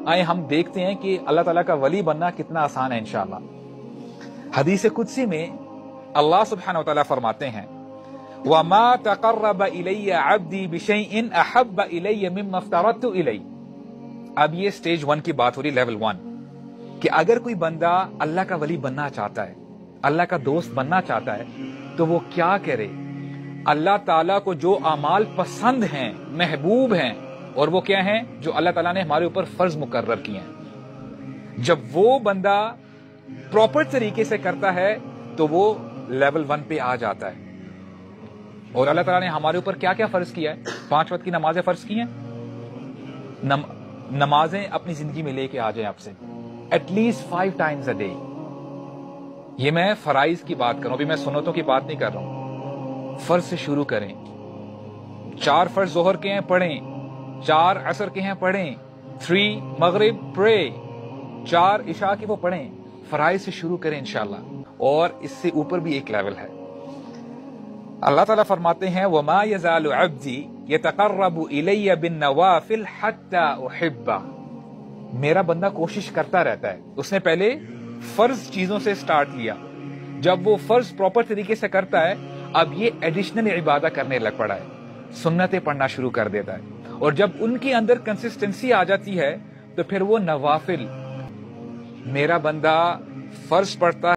آئے ہم دیکھتے ہیں کہ اللہ تعالیٰ کا ولی بننا کتنا آسان ہے انشاءاللہ۔ حدیث قدسی میں اللہ سبحانہ وتعالی فرماتے ہیں وَمَا تَقَرَّبَ إِلَيَّ عَبْدِي بِشَيْءٍ أَحَبَّ إِلَيَّ مِمَّا افْتَرَضْتُ عَلَيْهِ۔ اب یہ سٹیج 1 کی بات ہو رہی، لیول 1، کہ اگر کوئی بندہ اللہ کا ولی بننا چاہتا ہے، اللہ کا دوست بننا چاہتا ہے، تو وہ کیا کرے؟ اللہ تعالیٰ کو جو اعمال پسند ہیں، محبوب ہیں، اور وہ کیا ہیں؟ جو اللہ تعالیٰ نے ہمارے اوپر فرض مقرر کیے ہیں، جب وہ بندہ پراپر طریقے سے کرتا ہے تو وہ لیول 1 پہ آ جاتا ہے۔ اور اللہ تعالیٰ نے ہمارے اوپر کیا کیا فرض کیا ہے؟ 5 وقت کی نمازیں فرض کی ہیں۔ نمازیں اپنی زندگی میں لے کے آ جائیں آپ سے at least 5 times a day۔ یہ میں فرائض کی بات کر رہا ہوں، ابھی میں سنتوں کی بات نہیں کر رہا ہوں۔ فرض سے شروع کریں، 4 فرض ظہر کے ہیں پڑھیں، 4 عصر کے ہیں پڑھیں، 3 مغرب پرے، 4 عشاء کی وہ پڑھیں۔ فرائض سے شروع کریں انشاءاللہ۔ اور اس سے اوپر بھی ایک لیول ہے، اللہ تعالیٰ فرماتے ہیں وَمَا يَزَالُ عَبْدِي يَتَقَرَّبُ إِلَيَّ بِالنَّوَافِلِ حَتَّى أُحِبَّهُ۔ میرا بندہ کوشش کرتا رہتا ہے، اس نے پہلے فرض چیزوں سے سٹارٹ لیا، جب وہ فرض پراپر طریقے سے کرتا ہے اب یہ ایڈیشنل عبادت کرنے لگ پڑا ہے، سنتیں پڑھنا شروع کر دیتا ہے، اور جب ان کے اندر کنسسٹنسی آ جاتی ہے تو پھر وہ نوافل، میرا بندہ فرض پڑھتا